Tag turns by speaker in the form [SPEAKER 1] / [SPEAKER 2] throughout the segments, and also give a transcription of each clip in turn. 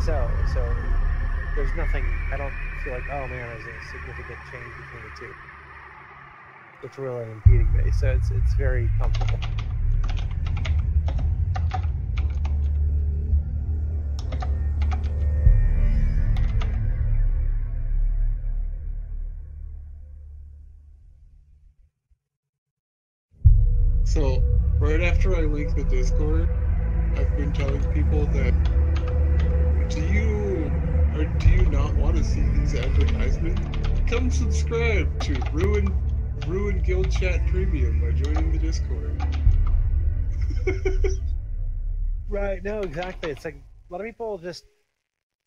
[SPEAKER 1] so. So there's nothing. I don't feel like, oh man, there's a significant change between the two. It's really impeding me, so it's very comfortable.
[SPEAKER 2] So, right after I link the Discord, I've been telling people that do you not want to see these advertisements? Come subscribe to Ruin Guild Chat Premium by joining the Discord.
[SPEAKER 1] Right, no, exactly. It's like a lot of people just,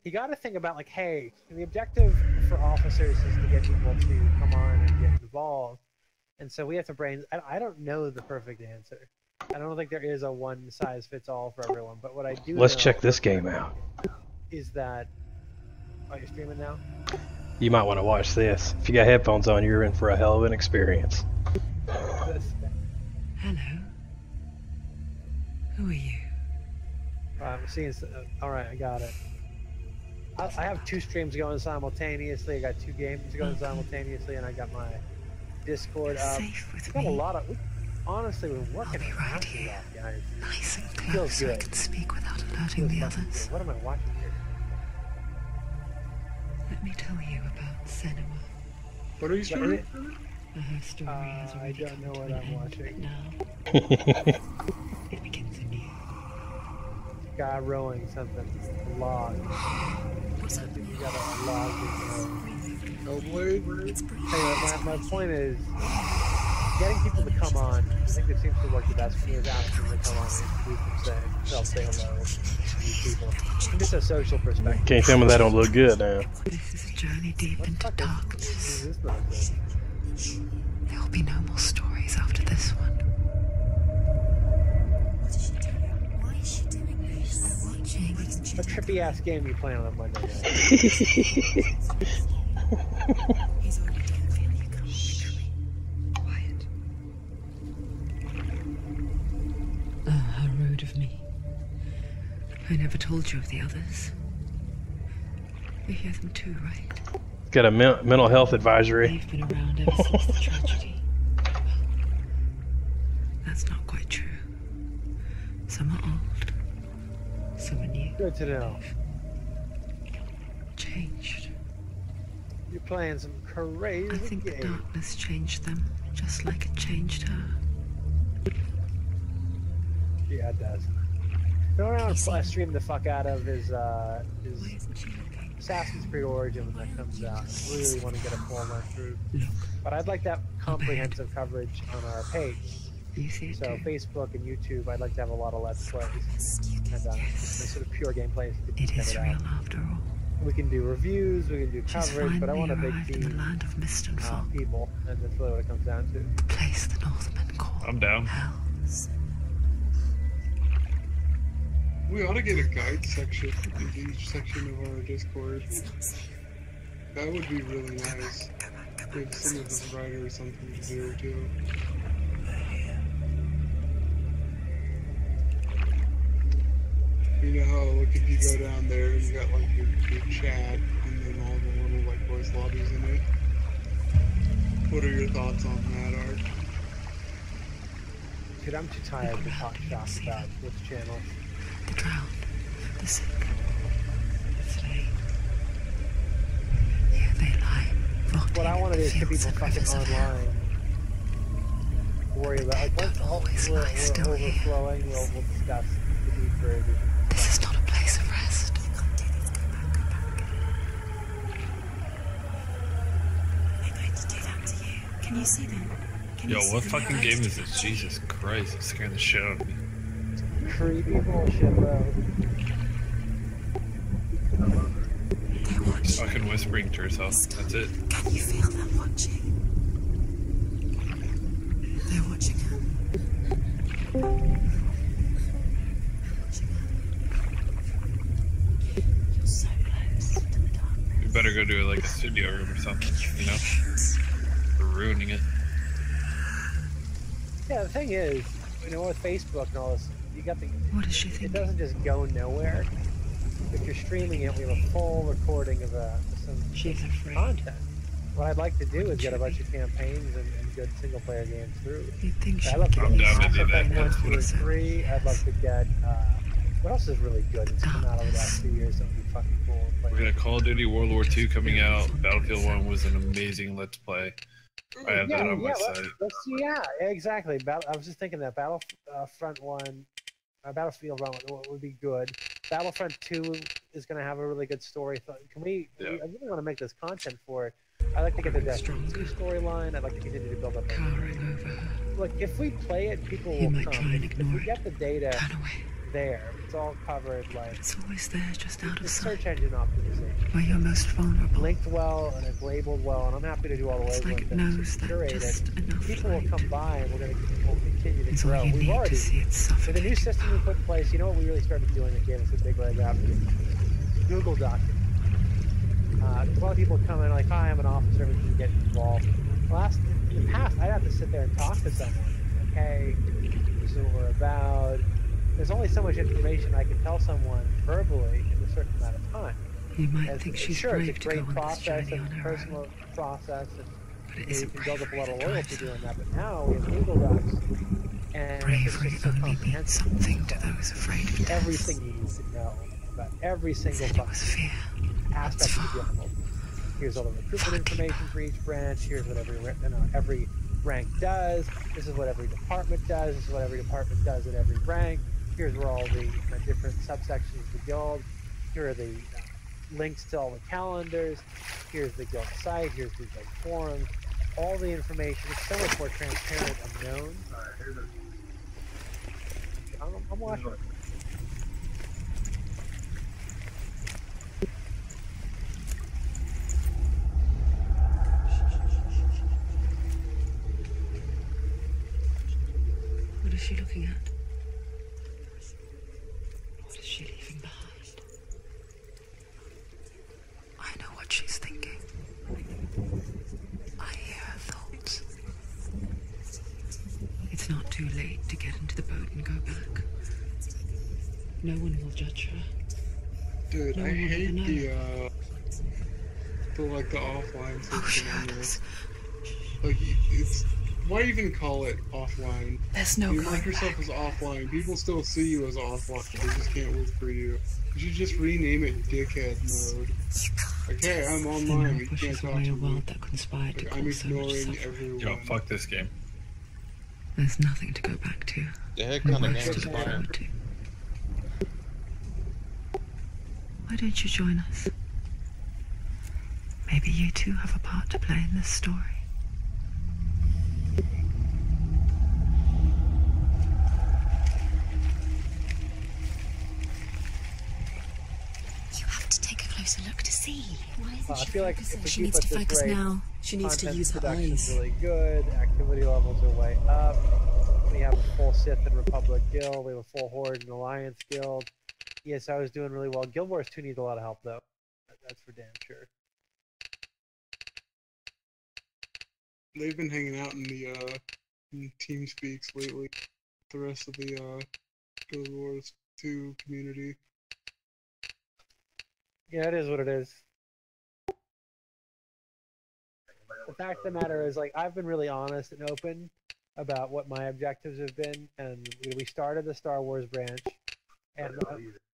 [SPEAKER 1] you got to think about like, hey, the objective for officers is to get people to come on and get involved. And so we have to I don't know the perfect answer. I don't think there is a one-size-fits-all for everyone, but what I do
[SPEAKER 3] Let's
[SPEAKER 1] know
[SPEAKER 3] check this game out.
[SPEAKER 1] is that... Oh, you're streaming now?
[SPEAKER 3] You might want to watch this. If you got headphones on, you're in for a hell of an experience.
[SPEAKER 1] Hello.
[SPEAKER 4] Who are you?
[SPEAKER 1] I'm seeing... Alright, I got it. I have 2 streams going simultaneously. I got 2 games going simultaneously, and I got my Discord up.
[SPEAKER 4] Safe with
[SPEAKER 1] Got
[SPEAKER 4] me.
[SPEAKER 1] a lot of... Honestly, we're working
[SPEAKER 4] I'll be right here.
[SPEAKER 1] guys.
[SPEAKER 4] Nice and
[SPEAKER 1] Feels
[SPEAKER 4] close so I
[SPEAKER 1] good.
[SPEAKER 4] can speak without alerting the others.
[SPEAKER 1] What am I watching here?
[SPEAKER 4] Let me tell you about Senua.
[SPEAKER 2] What are you streaming?
[SPEAKER 4] Her story has
[SPEAKER 1] I
[SPEAKER 4] already
[SPEAKER 1] don't know
[SPEAKER 4] come
[SPEAKER 1] what
[SPEAKER 4] to an
[SPEAKER 1] I'm
[SPEAKER 4] end,
[SPEAKER 1] watching.
[SPEAKER 4] but now it begins anew.
[SPEAKER 1] Guy rowing something. Log.
[SPEAKER 4] What's
[SPEAKER 1] I think you got a log.
[SPEAKER 2] Hellblade?
[SPEAKER 1] Anyway, my point is getting people to come on. I think it seems to work the best for me is asking them to come on and introduce themselves, say hello to these people. From just a social perspective.
[SPEAKER 3] Can't tell me that don't look good now.
[SPEAKER 4] This is a journey deep
[SPEAKER 1] What the
[SPEAKER 4] into
[SPEAKER 1] fuck
[SPEAKER 4] darkness.
[SPEAKER 1] is this nonsense?
[SPEAKER 4] There will be no more stories after this one.
[SPEAKER 5] What is she doing? Why is she doing this? I'm watching.
[SPEAKER 1] A trippy ass game you playing on a Monday night.
[SPEAKER 5] He's already doing feel you come to me.
[SPEAKER 4] Quiet. Oh, how rude of me. I never told you of the others. You hear them too, right?
[SPEAKER 3] Got a mental health advisory.
[SPEAKER 4] They've been around ever since the tragedy. Well, that's not quite true. Some are old. Some are new.
[SPEAKER 1] Good to know.
[SPEAKER 4] Changed.
[SPEAKER 1] You're playing some crazy
[SPEAKER 4] I think the
[SPEAKER 1] game.
[SPEAKER 4] darkness changed them, just like it changed her.
[SPEAKER 1] Yeah, it does. You know what I want to stream the fuck out of is
[SPEAKER 5] Why isn't she looking?
[SPEAKER 1] Assassin's Creed Origin when that comes out. I really want to get a full run through. But I'd like that comprehensive coverage on our page.
[SPEAKER 4] You see it
[SPEAKER 1] So
[SPEAKER 4] too?
[SPEAKER 1] Facebook and YouTube, I'd like to have a lot of Let's Plays. And sort of pure gameplays.
[SPEAKER 4] It is real after all.
[SPEAKER 1] We can do reviews, we can do
[SPEAKER 4] She's
[SPEAKER 1] coverage, but I want a
[SPEAKER 4] finally
[SPEAKER 1] big
[SPEAKER 4] arrived in the
[SPEAKER 1] team
[SPEAKER 4] land of mist and fog,
[SPEAKER 1] people, and that's really what it comes down to.
[SPEAKER 4] the place the Northmen call
[SPEAKER 6] I'm down.
[SPEAKER 4] Hell.
[SPEAKER 2] We ought to get a guide section in each section of our Discord. That would be really nice. Give some of the writers something to do too. You know how, like, if you go down there and you got, like, your chat and then all the little, like, voice lobbies in it? What are your thoughts on that, Art?
[SPEAKER 1] Dude, I'm too tired to talk shop about this channel.
[SPEAKER 4] The drowned, the sick, the slain. Here they lie, rotting
[SPEAKER 1] What I want to do is
[SPEAKER 4] in
[SPEAKER 1] get
[SPEAKER 4] the
[SPEAKER 1] people
[SPEAKER 4] fields and
[SPEAKER 1] fucking
[SPEAKER 4] rivers of hell.
[SPEAKER 1] online. Worry about, like, once
[SPEAKER 4] Always
[SPEAKER 1] we're
[SPEAKER 4] lie still here.
[SPEAKER 1] overflowing, we'll discuss the need for it.
[SPEAKER 4] This is not a place of rest.
[SPEAKER 5] They're going to do that to you. Can you see them? Can
[SPEAKER 6] Yo,
[SPEAKER 5] you see
[SPEAKER 6] what
[SPEAKER 5] them?
[SPEAKER 6] fucking
[SPEAKER 5] They're
[SPEAKER 6] game
[SPEAKER 5] going
[SPEAKER 6] is
[SPEAKER 5] to
[SPEAKER 6] this? Jesus Christ, it's scaring the shit out of me.
[SPEAKER 1] Creepy bullshit, bro.
[SPEAKER 5] They're watching.
[SPEAKER 6] Just fucking whispering to herself. That's it.
[SPEAKER 5] Can you feel them watching? They're watching her. You're so close to the darkness.
[SPEAKER 6] We better go to like a studio room or something, you know? We're ruining it.
[SPEAKER 1] Yeah, the thing is, you know, with Facebook and all this, you got the.
[SPEAKER 4] What is she
[SPEAKER 1] It
[SPEAKER 4] thinking?
[SPEAKER 1] doesn't just go nowhere. if you're streaming it, we have a full recording of some
[SPEAKER 4] She's afraid.
[SPEAKER 1] content. What I'd like to do is get a bunch of campaigns and good single player games through.
[SPEAKER 4] You'd think
[SPEAKER 1] I'd love to
[SPEAKER 6] I'm
[SPEAKER 1] get
[SPEAKER 6] down to
[SPEAKER 1] Mass
[SPEAKER 6] do that.
[SPEAKER 1] Effect 1, 2, and
[SPEAKER 4] So
[SPEAKER 1] 3. I'd love to get what else is really good that's come out over the last 2 years that would be fucking cool. to play.
[SPEAKER 6] We got Call of Duty World War II coming out. Battlefield 1 was an amazing Let's Play. I have that on my site.
[SPEAKER 1] Yeah, exactly. I was just thinking that Battlefront 1, Battlefield 1 would be good. Battlefront 2 is going to have a really good story. Can we?
[SPEAKER 6] Yeah.
[SPEAKER 1] I really want to make this content for it. I'd like to get the Destiny 2 storyline. I'd like to continue to build up.
[SPEAKER 4] Cowering over her.
[SPEAKER 1] Look, if we play it, people
[SPEAKER 4] You
[SPEAKER 1] will
[SPEAKER 4] might
[SPEAKER 1] come.
[SPEAKER 4] try and
[SPEAKER 1] If
[SPEAKER 4] ignore
[SPEAKER 1] we
[SPEAKER 4] it.
[SPEAKER 1] get the data
[SPEAKER 4] Turn away.
[SPEAKER 1] there, it's all covered. Like
[SPEAKER 4] It's always there, just out
[SPEAKER 1] the
[SPEAKER 4] of
[SPEAKER 1] search
[SPEAKER 4] sight.
[SPEAKER 1] engine optimization,
[SPEAKER 4] Where you're most vulnerable.
[SPEAKER 1] linked well and it's labeled well, and I'm happy to do all the
[SPEAKER 4] It's like
[SPEAKER 1] labeling
[SPEAKER 4] it
[SPEAKER 1] things
[SPEAKER 4] knows
[SPEAKER 1] to
[SPEAKER 4] that
[SPEAKER 1] curate
[SPEAKER 4] just
[SPEAKER 1] it.
[SPEAKER 4] enough
[SPEAKER 1] People will
[SPEAKER 4] light
[SPEAKER 1] come by, and we'll continue to
[SPEAKER 4] is all
[SPEAKER 1] grow.
[SPEAKER 4] you
[SPEAKER 1] We've
[SPEAKER 4] need
[SPEAKER 1] already
[SPEAKER 4] to see it
[SPEAKER 1] with the
[SPEAKER 4] suffocate.
[SPEAKER 1] new system we put in place, you know what we really started doing that gave us a big leg up? Google Documents. A lot of people come in like, hi, I'm an officer, we can get involved. In the past, I'd have to sit there and talk to someone. Like, hey, this is what we're about. There's only so much information I can tell someone verbally in a certain amount of time.
[SPEAKER 4] You might
[SPEAKER 1] As-
[SPEAKER 4] think she's
[SPEAKER 1] sure,
[SPEAKER 4] brave
[SPEAKER 1] it's a
[SPEAKER 4] to go
[SPEAKER 1] great
[SPEAKER 4] on this
[SPEAKER 1] process
[SPEAKER 4] journey
[SPEAKER 1] and
[SPEAKER 4] on her
[SPEAKER 1] personal
[SPEAKER 4] own,
[SPEAKER 1] process, and
[SPEAKER 4] but it
[SPEAKER 1] you
[SPEAKER 4] isn't
[SPEAKER 1] can build up a
[SPEAKER 4] bravery
[SPEAKER 1] lot of
[SPEAKER 4] that
[SPEAKER 1] loyalty
[SPEAKER 4] drives
[SPEAKER 1] doing
[SPEAKER 4] her.
[SPEAKER 1] that. But now we have Google Docs, and
[SPEAKER 4] Bravery
[SPEAKER 1] it's just so
[SPEAKER 4] only means
[SPEAKER 1] comprehensive.
[SPEAKER 4] something to those afraid of death.
[SPEAKER 1] Everything you need to know about every single
[SPEAKER 4] Said it was fear.
[SPEAKER 1] aspect of the guild. Here's all the recruitment information for each branch. Here's what every rank does. This is what every department does. This is what every department does at every rank. Here's where all the different subsections of the guild. Here are the links to all the calendars. Here's the guild site. Here's the guild forums. All the information is so much more transparent and known. I'm watching.
[SPEAKER 4] What is she looking at? What is she leaving behind? I know what she's thinking. I hear her thoughts. It's not too late to get into the boat and go back. No one will judge her.
[SPEAKER 2] Dude,
[SPEAKER 4] No
[SPEAKER 2] I
[SPEAKER 4] one will
[SPEAKER 2] hate
[SPEAKER 4] ever know.
[SPEAKER 2] the offline
[SPEAKER 4] Oh, she
[SPEAKER 2] system.
[SPEAKER 4] heard us.
[SPEAKER 2] Like, it's why even call it offline?
[SPEAKER 4] There's no
[SPEAKER 2] You
[SPEAKER 4] going
[SPEAKER 2] mark yourself
[SPEAKER 4] back.
[SPEAKER 2] as offline. People still see you as offline. They just can't work for you. You should just rename it dickhead mode. Like, hey, I'm online.
[SPEAKER 4] Senua
[SPEAKER 2] You can't
[SPEAKER 4] pushes
[SPEAKER 2] talk
[SPEAKER 4] away
[SPEAKER 2] to
[SPEAKER 4] a
[SPEAKER 2] me.
[SPEAKER 4] world that conspired to
[SPEAKER 2] Like, I'm
[SPEAKER 4] cause so much
[SPEAKER 2] ignoring
[SPEAKER 4] suffering.
[SPEAKER 2] everyone.
[SPEAKER 6] Yo, fuck this game.
[SPEAKER 4] There's nothing to go back to.
[SPEAKER 7] The heck
[SPEAKER 4] No
[SPEAKER 7] kind of
[SPEAKER 4] worse
[SPEAKER 7] game
[SPEAKER 4] to
[SPEAKER 7] is
[SPEAKER 4] look
[SPEAKER 7] fire?
[SPEAKER 4] forward to. Why don't you join us? Maybe you too have a part to play in this story.
[SPEAKER 5] You have to take a closer look to see. Why isn't
[SPEAKER 1] I
[SPEAKER 5] she
[SPEAKER 1] feel like
[SPEAKER 5] focusing?
[SPEAKER 1] if we
[SPEAKER 5] She
[SPEAKER 1] keep
[SPEAKER 5] needs
[SPEAKER 1] at
[SPEAKER 5] to
[SPEAKER 1] this
[SPEAKER 5] focus
[SPEAKER 1] rate,
[SPEAKER 5] now. She needs to
[SPEAKER 1] content
[SPEAKER 5] use her
[SPEAKER 1] production's
[SPEAKER 5] eyes.
[SPEAKER 1] really good. Activity levels are way up. We have a full Sith and Republic guild. We have a full Horde and Alliance guild. ESO is doing really well. Guild Wars 2 needs a lot of help though. That's for damn sure.
[SPEAKER 2] They've been hanging out in the in TeamSpeaks lately. The rest of the Guild Wars 2 community.
[SPEAKER 1] Yeah, it is what it is. The fact of the matter is, like, I've been really honest and open about what my objectives have been, and we started the Star Wars branch, and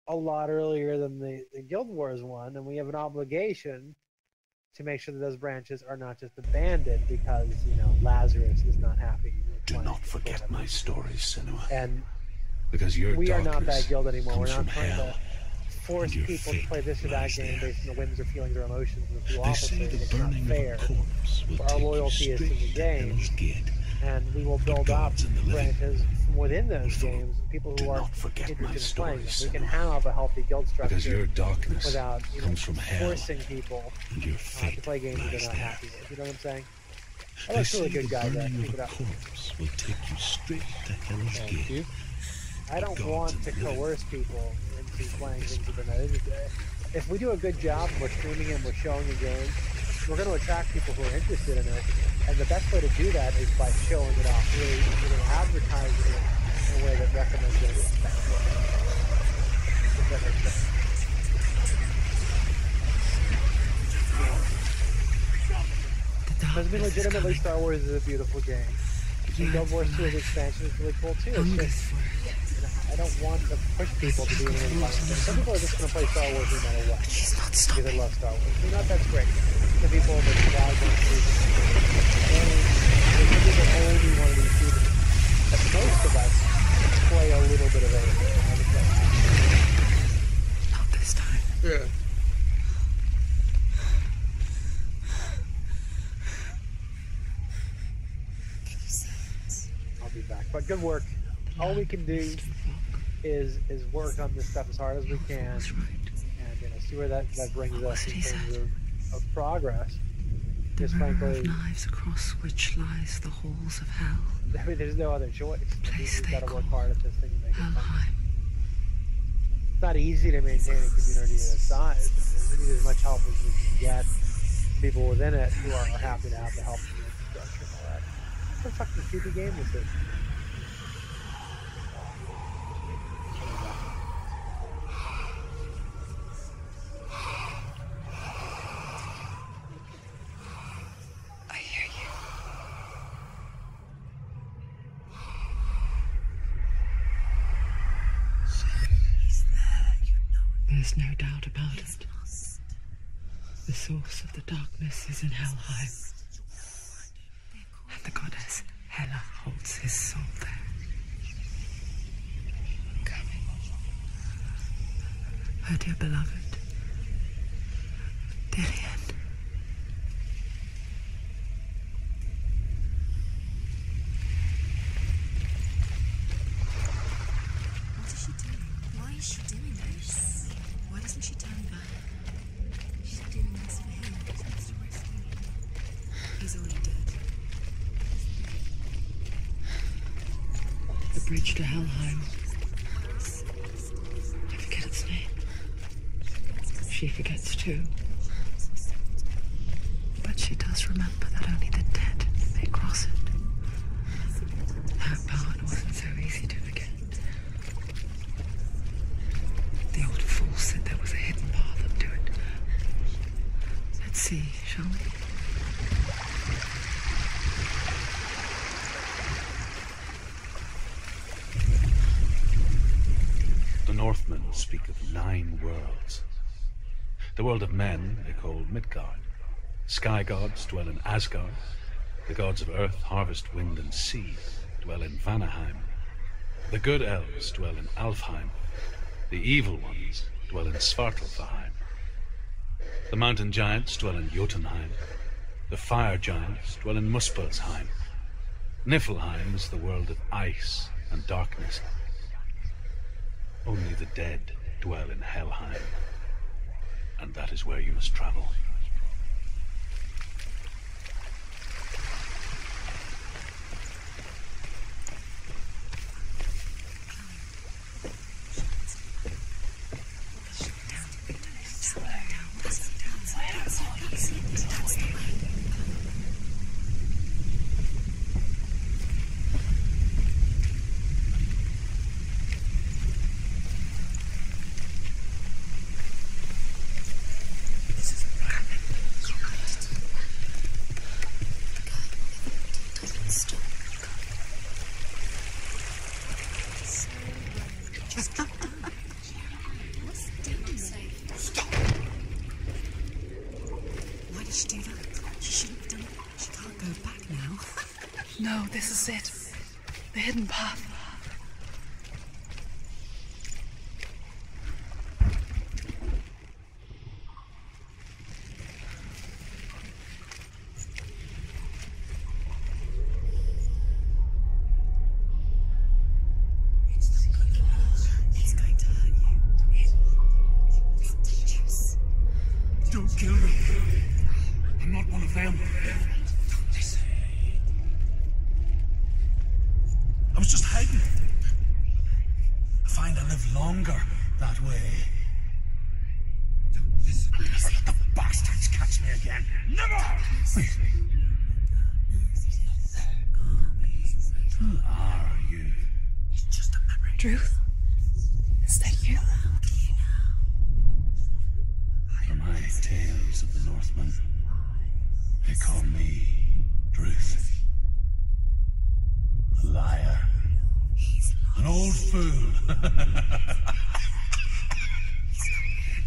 [SPEAKER 1] a lot earlier than the Guild Wars one, and we have an obligation to make sure that those branches are not just abandoned because, you know, Lazarus is not happy. with
[SPEAKER 8] Do
[SPEAKER 1] playing
[SPEAKER 8] not forget
[SPEAKER 1] Guild
[SPEAKER 8] my
[SPEAKER 1] Wars.
[SPEAKER 8] stories, Senua,
[SPEAKER 1] And
[SPEAKER 8] because your
[SPEAKER 1] we are not
[SPEAKER 8] darkness
[SPEAKER 1] that guild anymore. We're
[SPEAKER 8] comes
[SPEAKER 1] not
[SPEAKER 8] from
[SPEAKER 1] trying
[SPEAKER 8] hell.
[SPEAKER 1] to force
[SPEAKER 8] and your
[SPEAKER 1] people to
[SPEAKER 8] fate
[SPEAKER 1] play this or that
[SPEAKER 8] lies
[SPEAKER 1] game
[SPEAKER 8] there.
[SPEAKER 1] based on the whims or feelings or emotions of a few
[SPEAKER 8] They say
[SPEAKER 1] officers.
[SPEAKER 8] the
[SPEAKER 1] It's not
[SPEAKER 8] burning
[SPEAKER 1] fair.
[SPEAKER 8] of a corpse will
[SPEAKER 1] Our
[SPEAKER 8] take
[SPEAKER 1] loyalty
[SPEAKER 8] you
[SPEAKER 1] is to the
[SPEAKER 8] straight to
[SPEAKER 1] game.
[SPEAKER 8] Hell's Gate.
[SPEAKER 1] And we will
[SPEAKER 8] But
[SPEAKER 1] build up
[SPEAKER 8] gods in the living
[SPEAKER 1] branches from within those
[SPEAKER 8] will
[SPEAKER 1] games, people
[SPEAKER 8] do
[SPEAKER 1] who are
[SPEAKER 8] not forget my
[SPEAKER 1] interested in playing them.
[SPEAKER 8] stories,
[SPEAKER 1] We can
[SPEAKER 8] Senua,
[SPEAKER 1] have a healthy guild
[SPEAKER 8] because your
[SPEAKER 1] structure
[SPEAKER 8] darkness
[SPEAKER 1] without, you know,
[SPEAKER 8] comes from hell,
[SPEAKER 1] forcing people
[SPEAKER 8] and your
[SPEAKER 1] to
[SPEAKER 8] fate
[SPEAKER 1] play games that
[SPEAKER 8] lies
[SPEAKER 1] they're not
[SPEAKER 8] there.
[SPEAKER 1] happy with. You know what I'm saying?
[SPEAKER 8] They
[SPEAKER 1] That's
[SPEAKER 8] say
[SPEAKER 1] really good
[SPEAKER 8] the
[SPEAKER 1] guys,
[SPEAKER 8] burning
[SPEAKER 1] keep
[SPEAKER 8] of
[SPEAKER 1] it
[SPEAKER 8] a
[SPEAKER 1] up.
[SPEAKER 8] corpse will take you straight to Hell's
[SPEAKER 7] Thank
[SPEAKER 8] Gate.
[SPEAKER 7] you.
[SPEAKER 1] I don't
[SPEAKER 8] gods
[SPEAKER 1] want
[SPEAKER 8] in
[SPEAKER 1] to
[SPEAKER 8] the living
[SPEAKER 1] coerce people into playing things that they're not interested in. If we do a good job and we're streaming it and we're showing the game, we're going to attract people who are interested in it. And the best way to do that is by showing it off, really advertising it in a way that recommends it. If that makes sense. I mean, legitimately, Star Wars is a beautiful game. And Guild Wars 2's expansion is really cool too. It's just, I don't want to push people to do anything like that. Some people are just going to play Star Wars no matter what. Because they love Star Wars. You know, that's great. The people that drive them to they could be the only one of these people. But most of us play a little bit of everything.
[SPEAKER 4] Not this time.
[SPEAKER 2] Yeah.
[SPEAKER 1] I'll be back. But good work. All we can do is work on this stuff as hard as we can, and see where that brings us in terms of progress.
[SPEAKER 4] The
[SPEAKER 1] Just
[SPEAKER 4] river of
[SPEAKER 1] frankly,
[SPEAKER 4] knives across which lies the halls of hell.
[SPEAKER 1] I mean, there's no other choice.
[SPEAKER 4] Place
[SPEAKER 1] We've
[SPEAKER 4] they
[SPEAKER 1] got to work
[SPEAKER 4] call
[SPEAKER 1] hard at this thing to make it fun.
[SPEAKER 4] Helheim.
[SPEAKER 1] It's not easy to maintain a community this size. We need as much help as we can get. People within it who are happy to have the help and the infrastructure and all that. What a fucking creepy game this is.
[SPEAKER 4] I hear you. He's there, you know. There's no doubt about it. The source of the darkness is in Helheim. And the goddess Hela holds his soul there. Coming. Her dear beloved, Dirian.
[SPEAKER 5] What is she doing? Why is she doing this? Why doesn't she turn back? She's doing this for him. She wants to rescue him. He's already dead.
[SPEAKER 4] The bridge to Helheim. I forget its name. She forgets too. But she does remember that only the dead may cross it. That part wasn't so easy to forget. The old fool said there was a hidden path up to it. Let's see, shall we?
[SPEAKER 8] The Northmen speak of 9 worlds. The world of men they call Midgard. Sky gods dwell in Asgard. The gods of earth, harvest, wind, and sea dwell in Vanaheim. The good elves dwell in Alfheim. The evil ones dwell in Svartalfheim. The mountain giants dwell in Jotunheim. The fire giants dwell in Muspelheim. Niflheim is the world of ice and darkness. Only the dead dwell in Helheim, and that is where you must travel.
[SPEAKER 5] Why did she do that? She shouldn't have done it. She can't go back now.
[SPEAKER 4] No, this is it. The hidden path.
[SPEAKER 5] It's going to hurt you. It's dangerous.
[SPEAKER 8] Don't kill me. I'm not one of them. I was just hiding. I find I live longer that way. Never let the bastards catch me again. Never! Who are you?
[SPEAKER 5] It's just a memory.
[SPEAKER 4] Druth? Is that you?
[SPEAKER 8] For my tales of the Northmen, they call me Truth. A liar. An old fool.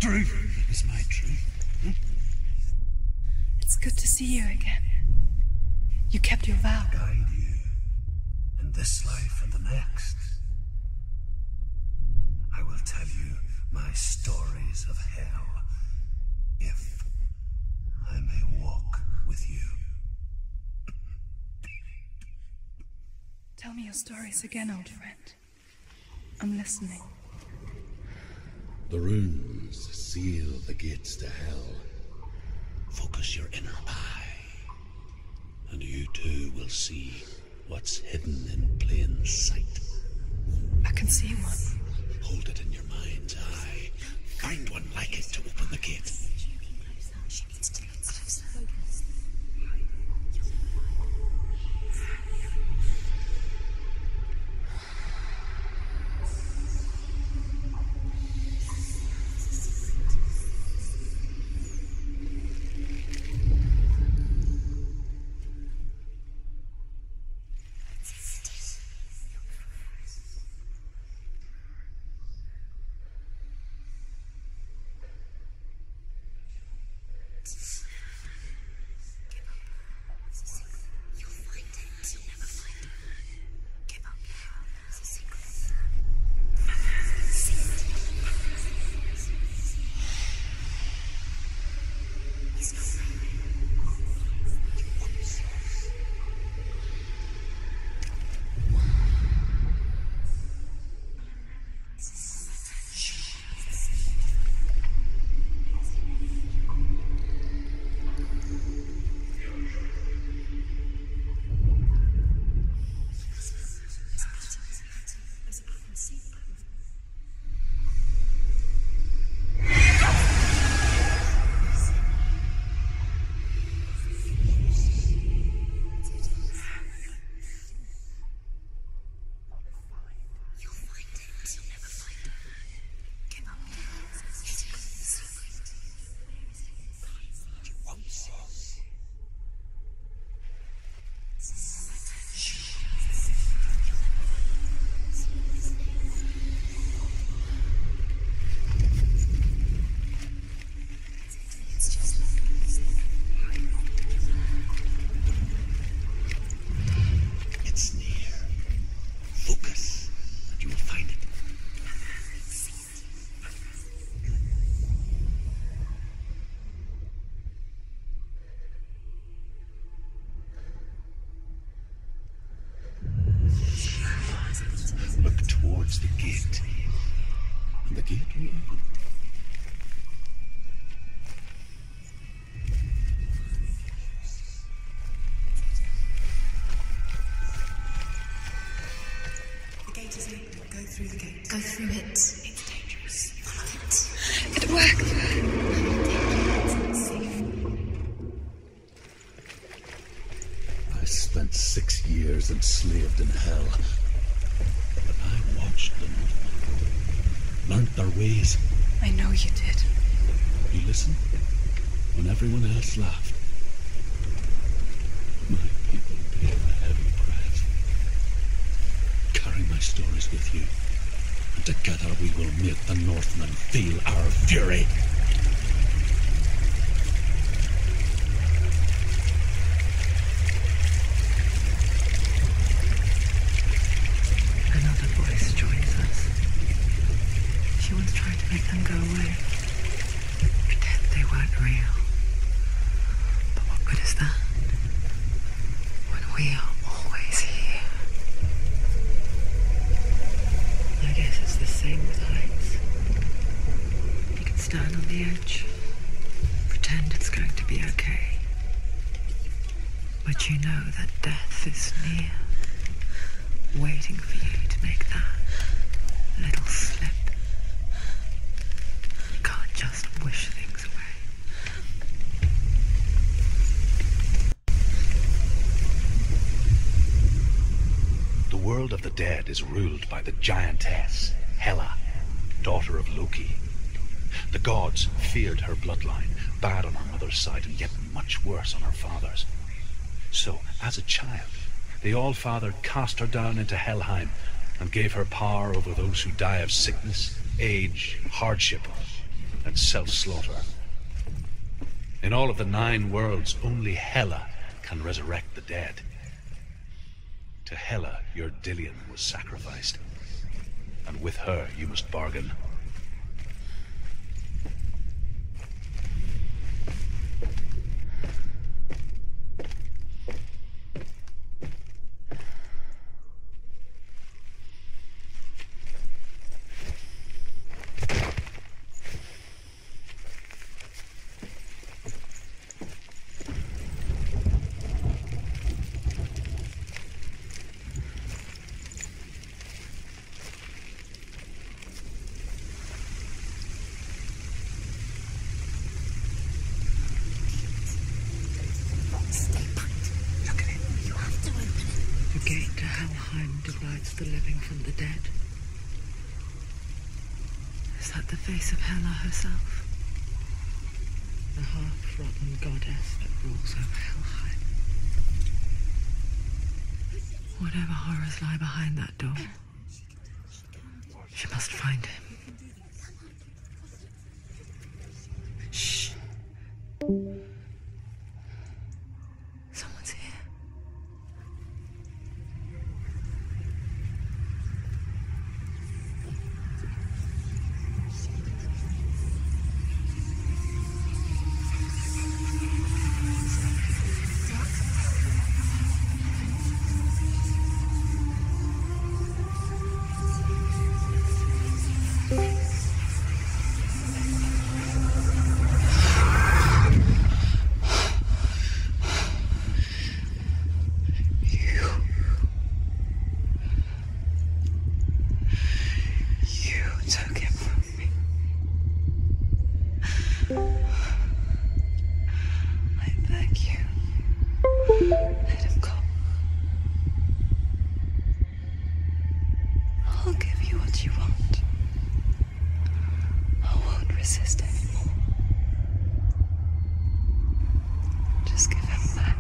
[SPEAKER 8] Truth is my truth.
[SPEAKER 5] It's good to see you again. You kept your vow.
[SPEAKER 8] Guide you in this life and the next. I will tell you my stories of hell, if I may walk with you.
[SPEAKER 5] Tell me your stories again, old friend. I'm listening.
[SPEAKER 8] The runes seal the gates to hell. Focus your inner eye, and you too will see what's hidden in plain sight.
[SPEAKER 5] I can see one.
[SPEAKER 8] Hold it in your mind's eye. Find one like it to open the gate.
[SPEAKER 5] She needs to be closer.
[SPEAKER 8] Towards the gate, and the gate will open.
[SPEAKER 5] The gate is open. Go through the gate. Go through it. It's dangerous. Follow it. It worked.
[SPEAKER 8] I spent 6 years enslaved in hell. Watched them, learnt their ways.
[SPEAKER 5] I know you did.
[SPEAKER 8] You listened when everyone else laughed. My people paid a heavy price. Carry my stories with you, and together we will make the Northmen feel our fury.
[SPEAKER 4] Another voice joins us. She once tried to make them go away. Pretend they weren't real. But what good is that? When we are always here. I guess it's the same with heights. You can stand on the edge, pretend it's going to be okay. But you know that death is near, waiting for you to make that little slip. You can't just wish things away.
[SPEAKER 8] The world of the dead is ruled by the giantess, Hela, daughter of Loki. The gods feared her bloodline, bad on her mother's side and yet much worse on her father's. So, as a child, the All-Father cast her down into Helheim and gave her power over those who die of sickness, age, hardship, and self-slaughter. In all of the 9 worlds, only Hela can resurrect the dead. To Hela, your Dillion was sacrificed, and with her you must bargain.
[SPEAKER 4] The gate to Helheim divides the living from the dead. Is that the face of Hela herself? The half-rotten goddess that rules over Helheim. Whatever horrors lie behind that door, she must find him. Shh. Someone's here. Took him from me. I beg you, let him go. I'll give you what you want. I won't resist anymore. Just give him back.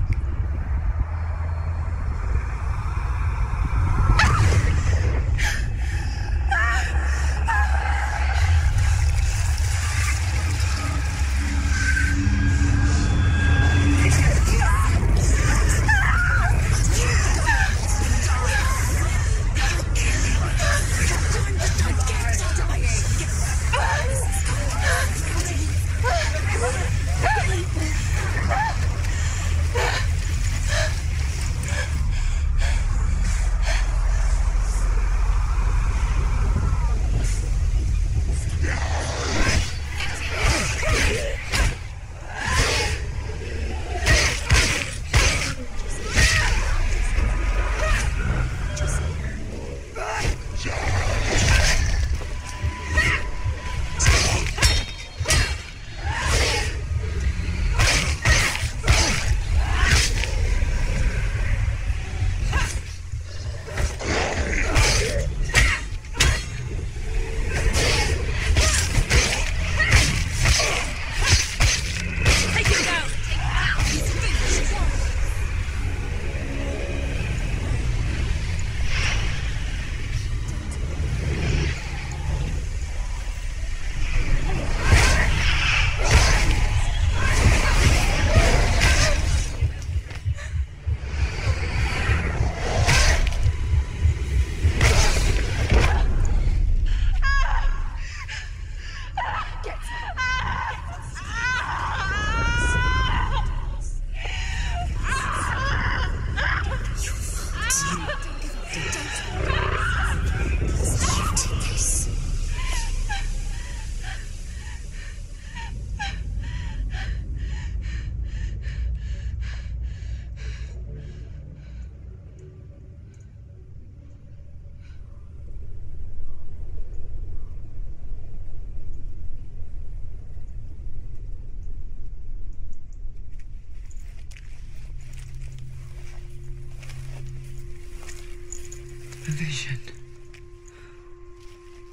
[SPEAKER 4] A vision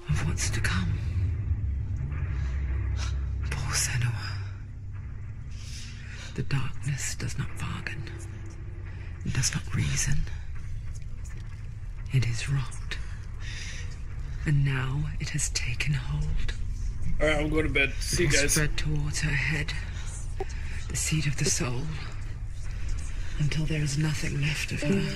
[SPEAKER 4] of what's to come. Poor Senua. The darkness does not bargain. and does not reason. It is rot. And now it has taken hold.
[SPEAKER 6] Alright, I'm going to bed. See you
[SPEAKER 4] It will
[SPEAKER 6] guys.
[SPEAKER 4] spread towards her head, the seat of the soul, until there is nothing left of her.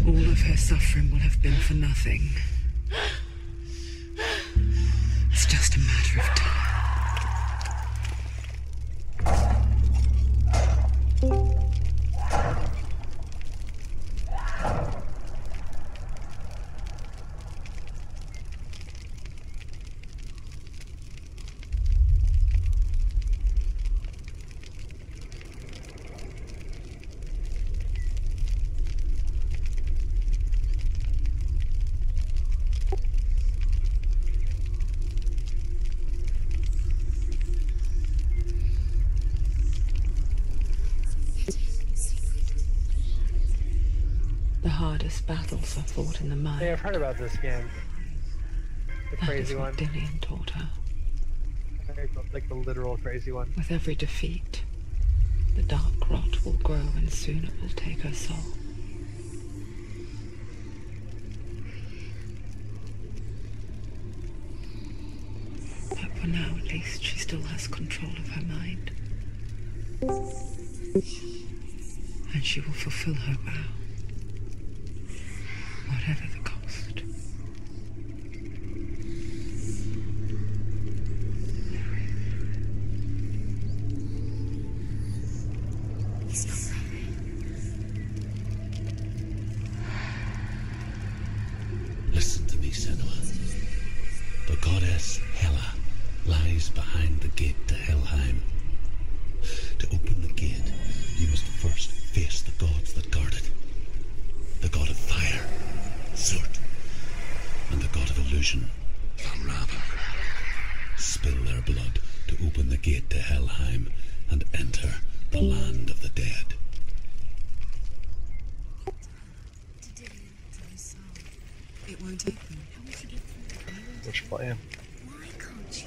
[SPEAKER 4] All of her suffering will have been for nothing. It's just a matter of time. The hardest battles are fought in the mind.
[SPEAKER 1] Hey, I've heard about this game. The
[SPEAKER 4] That is
[SPEAKER 1] crazy
[SPEAKER 4] what
[SPEAKER 1] one.
[SPEAKER 4] Dillian taught her.
[SPEAKER 1] Like the literal crazy one.
[SPEAKER 4] With every defeat, the dark rot will grow and soon it will take her soul. But for now, at least, she still has control of her mind. And she will fulfill her vow. Whatever the cost.
[SPEAKER 8] Listen to me, Senua. The goddess Hela lies behind the gate to Helheim. To open the gate, you must first face the gods that guard it. The god of fire, Surt, and the god of illusion, Valrava. Spill their blood to open the gate to Helheim and enter the land of the dead.
[SPEAKER 5] It won't open. How will she get through?
[SPEAKER 3] Which plan?
[SPEAKER 5] Why can't she?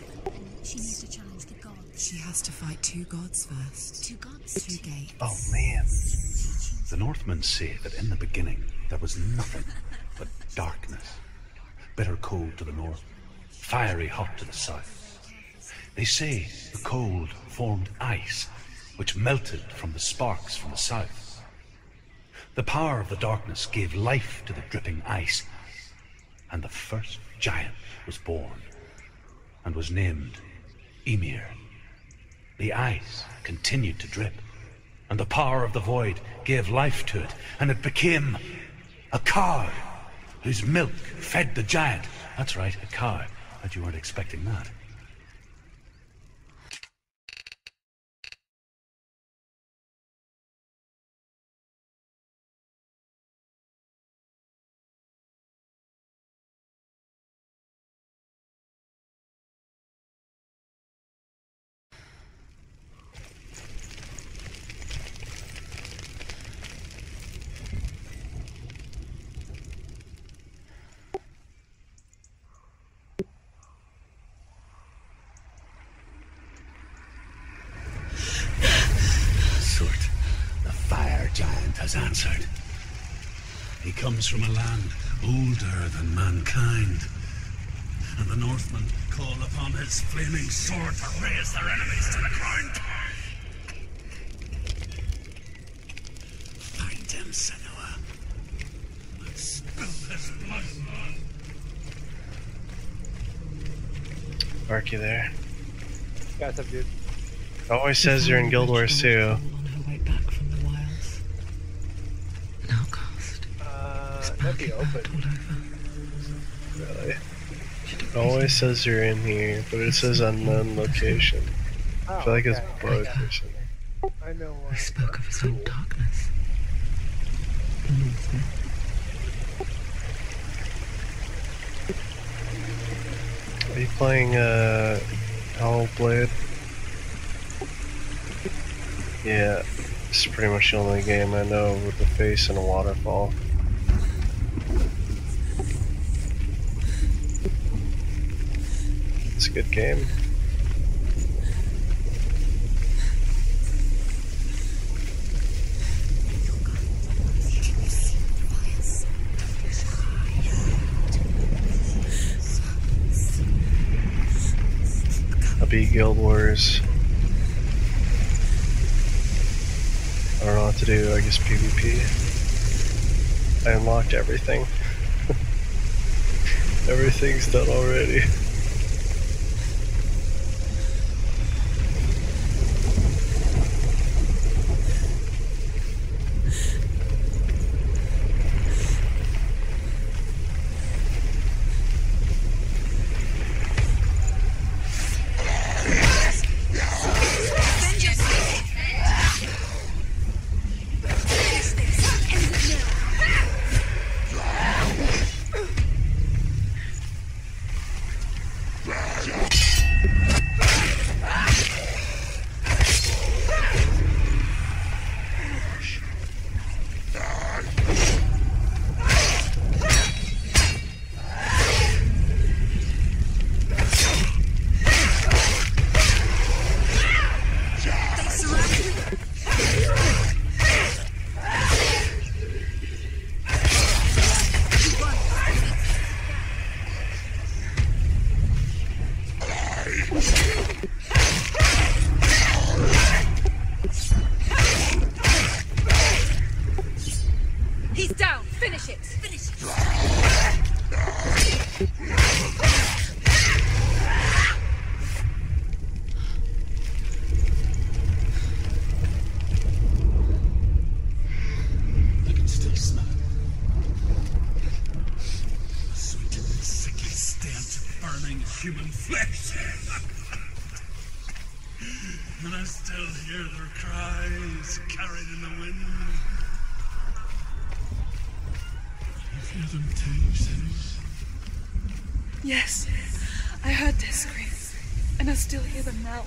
[SPEAKER 5] She needs to challenge the gods. She has to fight two gods first. Two gods? Two gates.
[SPEAKER 3] Oh man.
[SPEAKER 8] The Northmen say that in the beginning there was nothing but darkness. Bitter cold to the north, fiery hot to the south. They say the cold formed ice, which melted from the sparks from the south. The power of the darkness gave life to the dripping ice, and the first giant was born, and was named Ymir. The ice continued to drip, and the power of the void gave life to it, and it became a cow, whose milk fed the giant. That's right, a cow. Bet you weren't expecting that. Surt, the fire giant, has answered. He comes from a land older than mankind, and the Northmen call upon his flaming sword to raise their enemies to the ground. Find him, Senua, and spill his blood.
[SPEAKER 3] Mark, you there?
[SPEAKER 1] Guys up, dude.
[SPEAKER 3] Always says you're in Guild Wars too.
[SPEAKER 4] On her way back from the wilds. An outcast.
[SPEAKER 1] That'd be open.
[SPEAKER 4] All over.
[SPEAKER 3] Really? It always says you're in here, but it says unknown location.
[SPEAKER 1] Oh,
[SPEAKER 3] I feel like it's
[SPEAKER 1] okay.
[SPEAKER 3] broke or something.
[SPEAKER 1] I know
[SPEAKER 4] We spoke of his own darkness. The Northmen.
[SPEAKER 3] Are you playing Hellblade? Yeah, it's pretty much the only game I know with the face and a waterfall. It's a good game. I beat Guild Wars. I don't know what to do, I guess PvP. I unlocked everything. Everything's done already.
[SPEAKER 5] He's down. Finish it. Finish it.
[SPEAKER 8] I can still smell it. The sweet, sickly stench of burning human flesh. And I still hear their cries carried in the wind. You hear them too, Senua?
[SPEAKER 7] Yes, I heard their screams, and I still hear them now.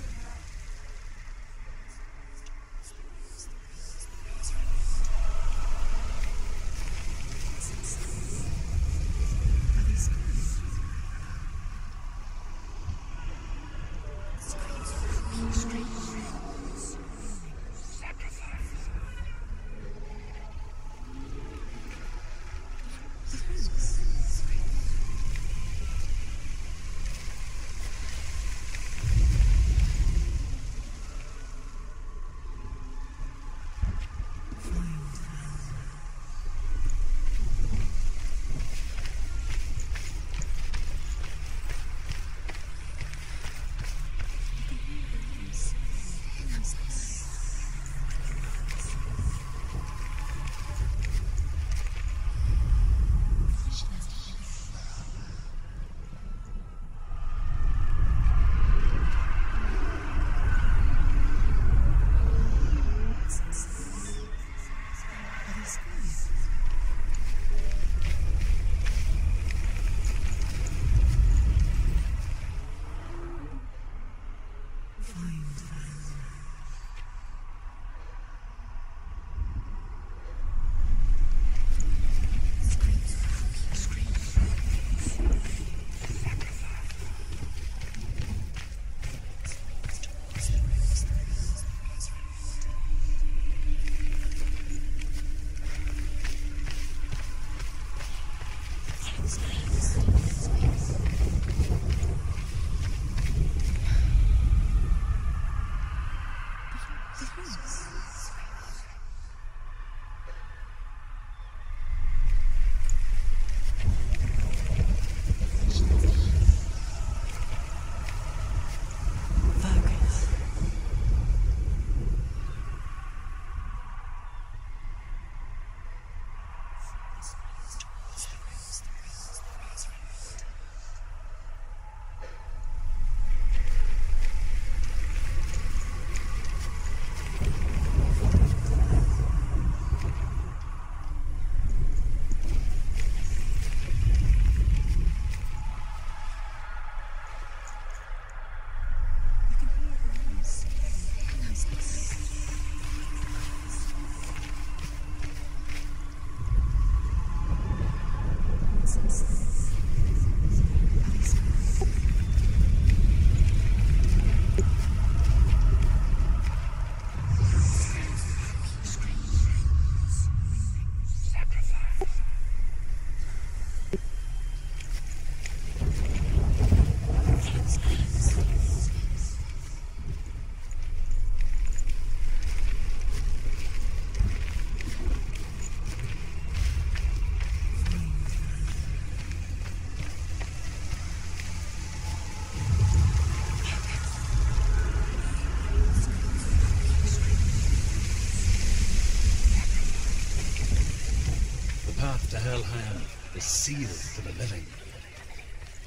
[SPEAKER 8] hand is sealed to the living.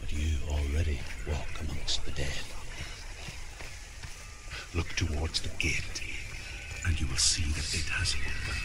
[SPEAKER 8] But you already walk amongst the dead. Look towards the gate, and you will see that it has opened.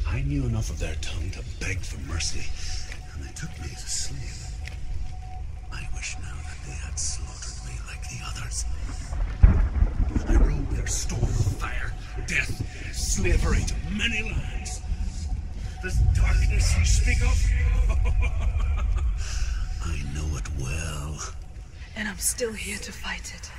[SPEAKER 8] I knew enough of their tongue to beg for mercy, and they took me as a slave. I wish now that they had slaughtered me like the others. I rode their storm of fire, death, slavery to many lands. This darkness you speak of? I know it well.
[SPEAKER 7] And I'm still here to fight it.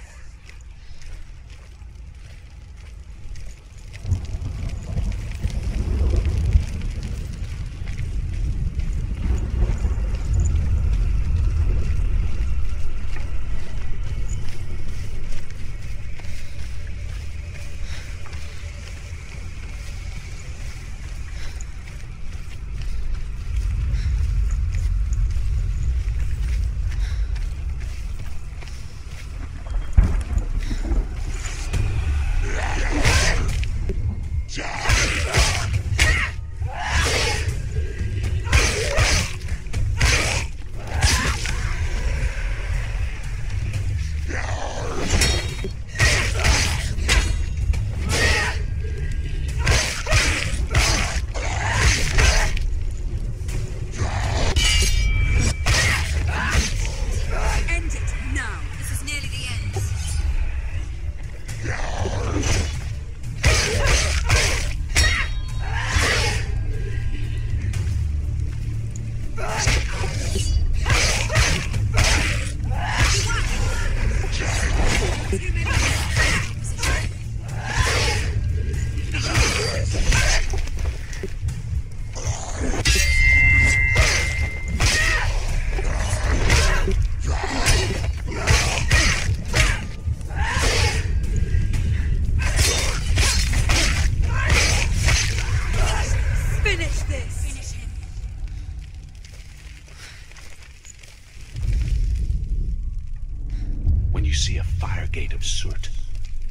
[SPEAKER 8] See a fire gate of soot,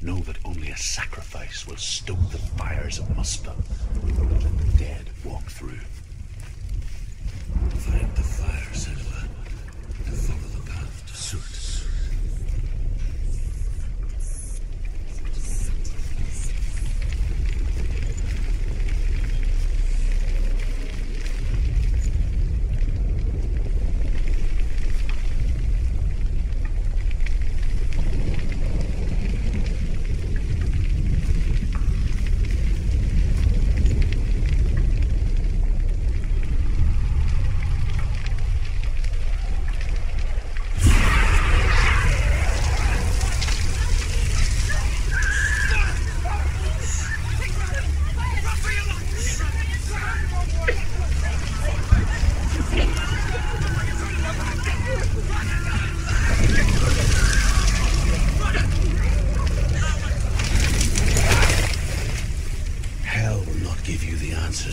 [SPEAKER 8] know that only a sacrifice will stoke the fires of Muspel, and let the dead walk through. Find the fire, Senua, and follow the path to soot.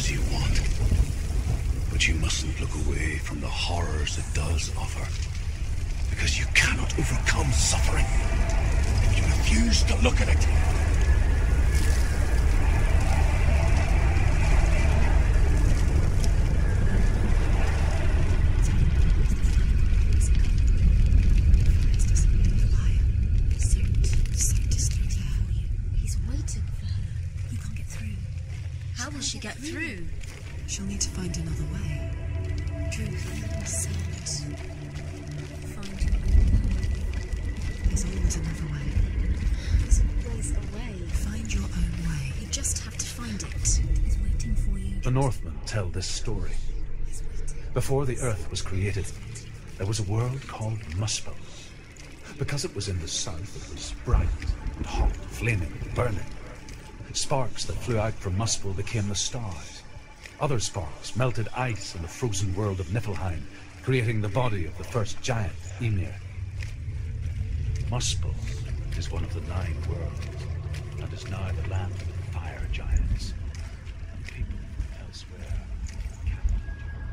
[SPEAKER 8] You want. But you mustn't look away from the horrors it does offer. Because you cannot overcome suffering if you refuse to look at it.
[SPEAKER 5] He's waiting for her. He can't get through. How will she get through?
[SPEAKER 4] She'll need to find another way.
[SPEAKER 5] Truth said, find your own way.
[SPEAKER 4] There's always another way.
[SPEAKER 5] There's always a way.
[SPEAKER 4] Find your own way.
[SPEAKER 5] You just have to find it. He's waiting for you.
[SPEAKER 8] The Northmen tell this story. Before the earth was created, there was a world called Muspel. Because it was in the south, it was bright and hot, flaming, burning. Sparks that flew out from Muspel became the stars. Other sparks melted ice in the frozen world of Niflheim, creating the body of the first giant, Ymir. Muspel is one of the 9 worlds, and is now the land of the fire giants. And people from elsewhere cannot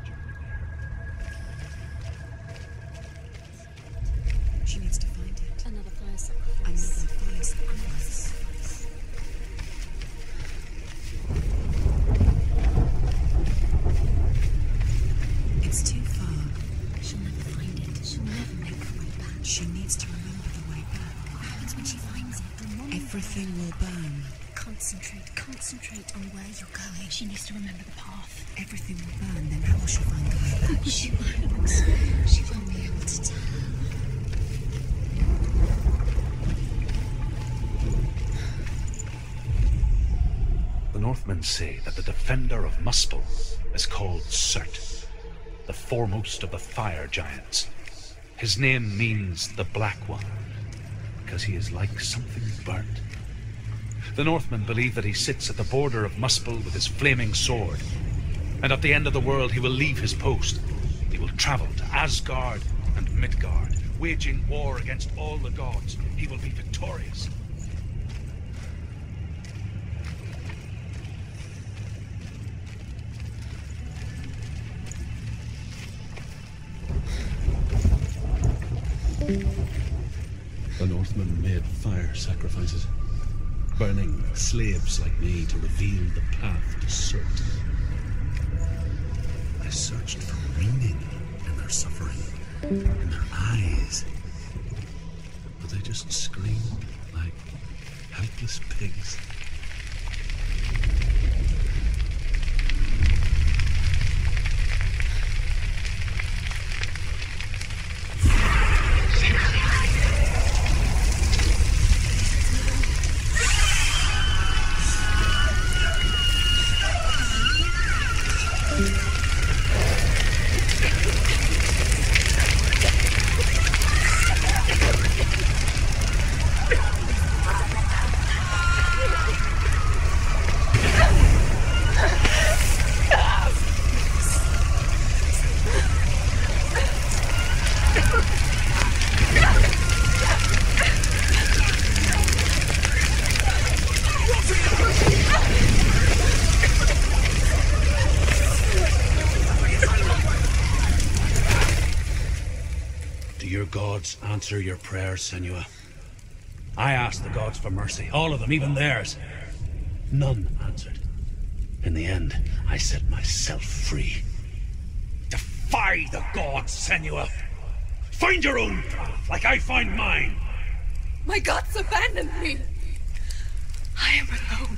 [SPEAKER 8] journey there.
[SPEAKER 4] She needs to find it.
[SPEAKER 5] Another fire sacrifice.
[SPEAKER 4] Another fire sacrifice. It's too far.
[SPEAKER 5] She'll never find it. She'll never make her way back.
[SPEAKER 4] She needs to remember the way back.
[SPEAKER 5] What happens when she finds it?
[SPEAKER 4] Everything will burn.
[SPEAKER 5] Concentrate on where you're going. She needs to remember the path.
[SPEAKER 4] Everything will burn, then how will she find the way back?
[SPEAKER 5] She won't. She won't be able to tell.
[SPEAKER 8] Northmen say that the defender of Muspel is called Surt, the foremost of the fire giants. His name means the Black One, because he is like something burnt. The Northmen believe that he sits at the border of Muspel with his flaming sword, and at the end of the world he will leave his post. He will travel to Asgard and Midgard, waging war against all the gods. He will be victorious. The Northmen made fire sacrifices, burning slaves like me to reveal the path to Surt. I searched for meaning in their suffering, in their eyes, but they just screamed like helpless pigs. Answer your prayers, Senua. I asked the gods for mercy, all of them, even theirs. None answered. In the end, I set myself free. Defy the gods, Senua! Find your own path, like I find mine!
[SPEAKER 7] My gods abandoned me! I am alone.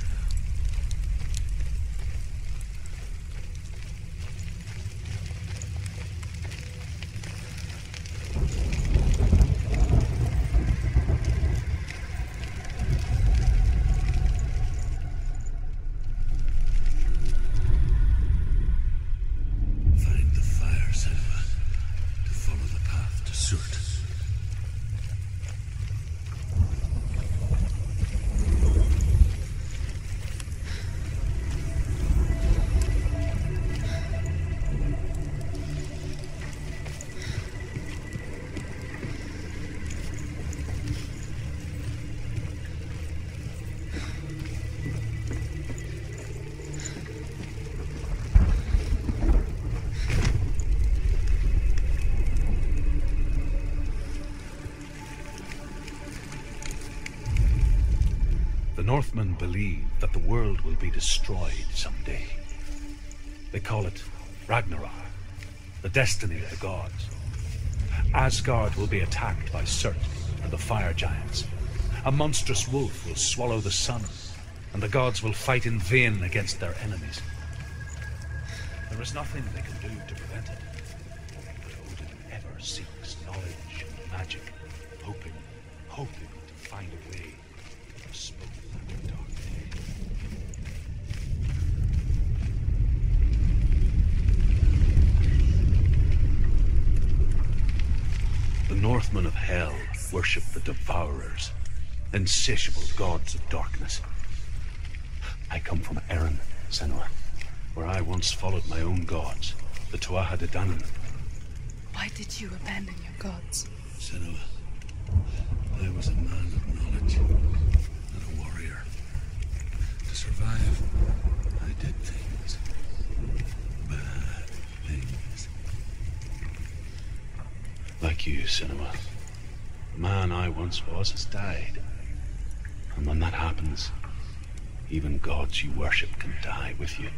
[SPEAKER 8] The Northmen believe that the world will be destroyed someday. They call it Ragnarok, the destiny of the gods. Asgard will be attacked by Surt and the fire giants. A monstrous wolf will swallow the sun, and the gods will fight in vain against their enemies. There is nothing they can do to prevent it. But Odin ever seeks knowledge and magic, hoping to find a way to spoil that dark day. The Northmen of Hell worship the Devourers, insatiable gods of darkness. I come from Erin, Senua, where I once followed my own gods, the Tuatha De Danann.
[SPEAKER 7] Why did you abandon your gods?
[SPEAKER 8] Senua, I was a man of knowledge, and a warrior. To survive, I did things. Bad things. Like you, Senua. The man I once was has died. And when that happens, even gods you worship can die with you.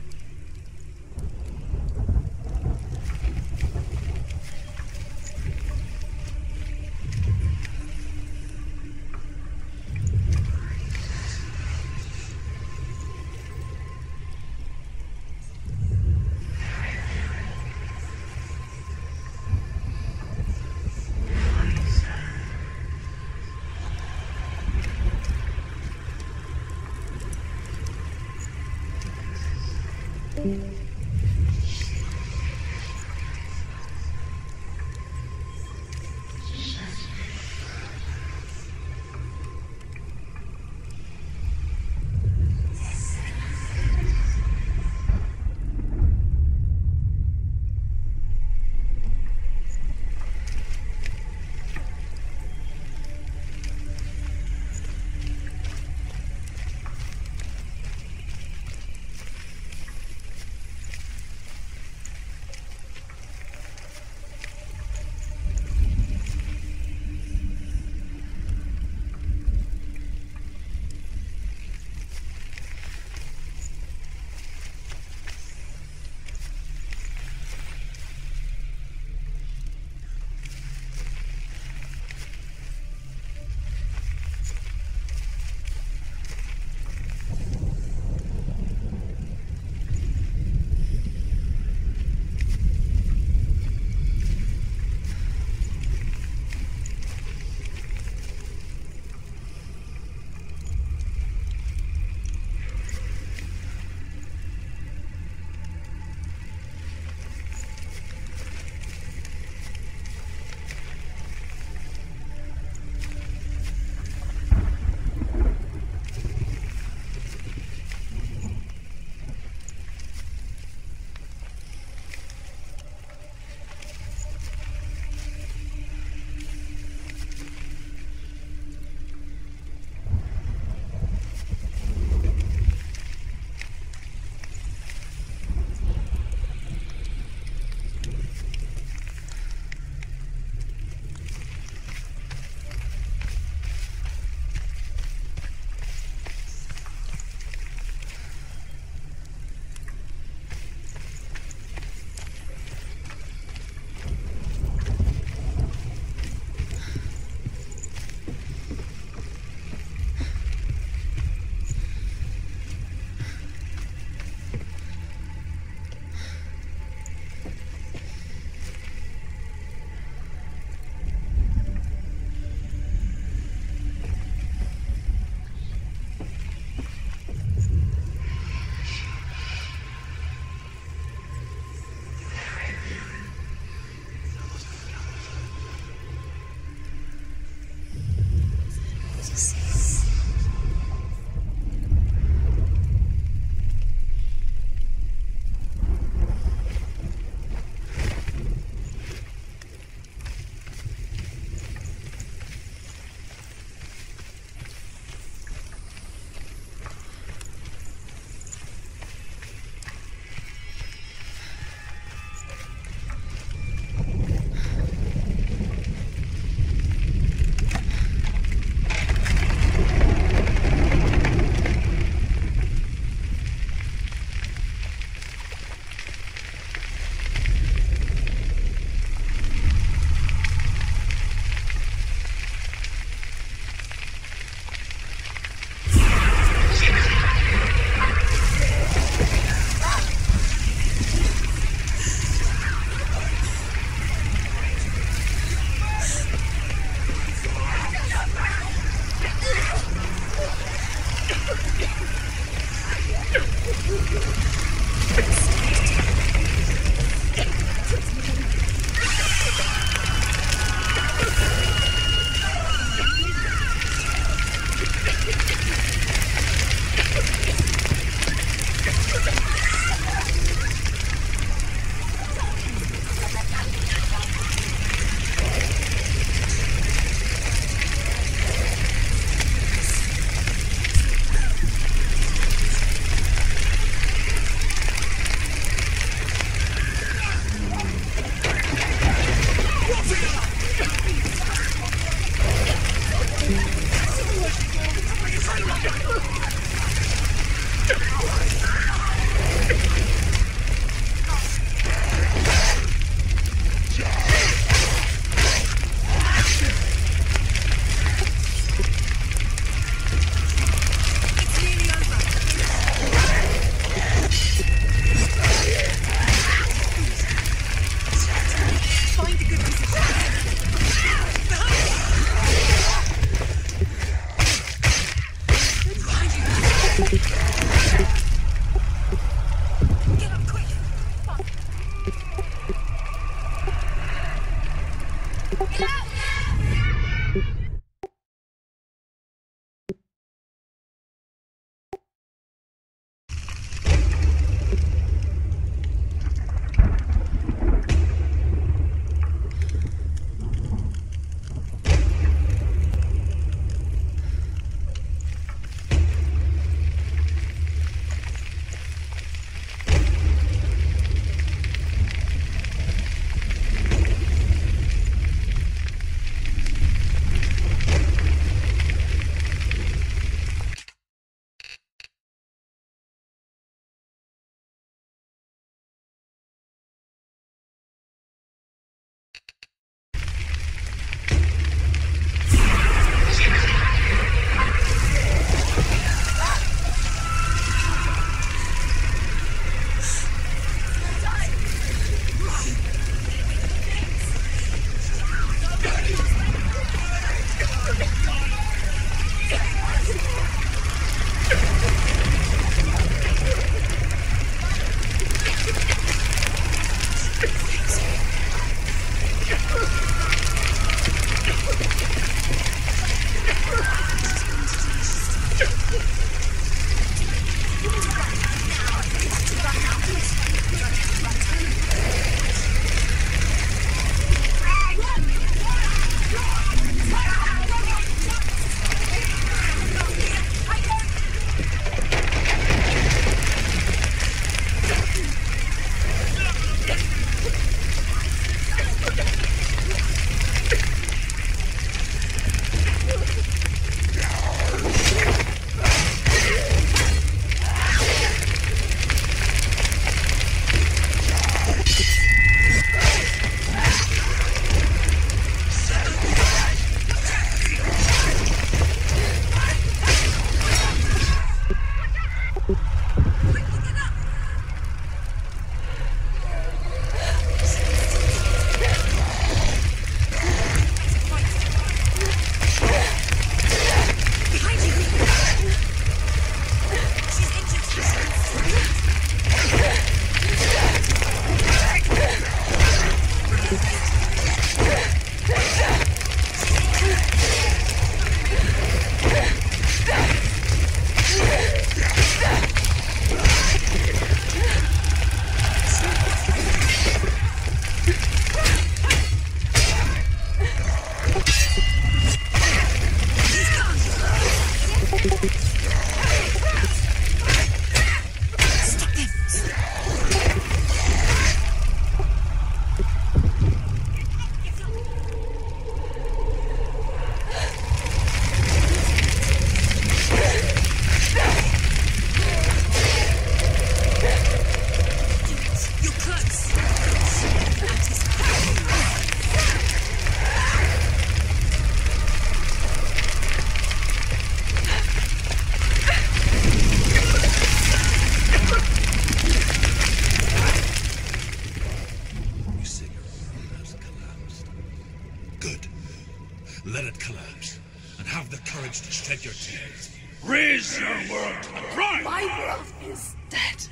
[SPEAKER 8] Let it collapse, and have the courage to shed your tears. Raise your world to the cry!
[SPEAKER 7] My world is dead.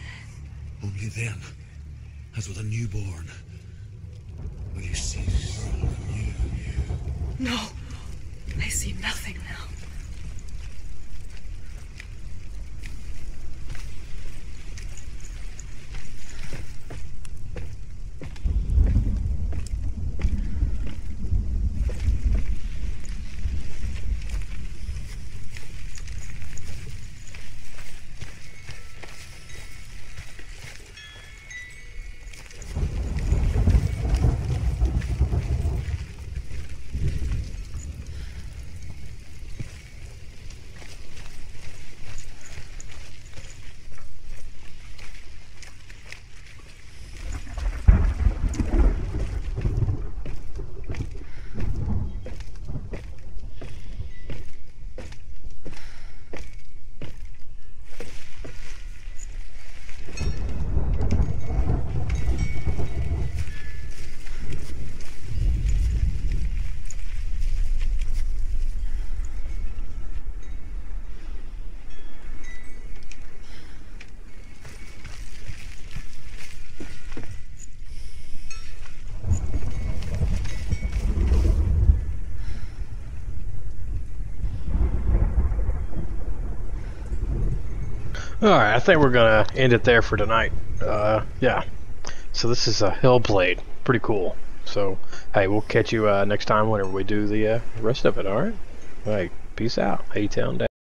[SPEAKER 8] Only then, as with a newborn, will you see the world anew.
[SPEAKER 7] No, I see nothing now.
[SPEAKER 9] Alright, I think we're gonna end it there for tonight. Yeah. So this is a Hellblade. Pretty cool. So, hey, we'll catch you next time whenever we do the rest of it, alright? Alright, peace out. A-Town Dad.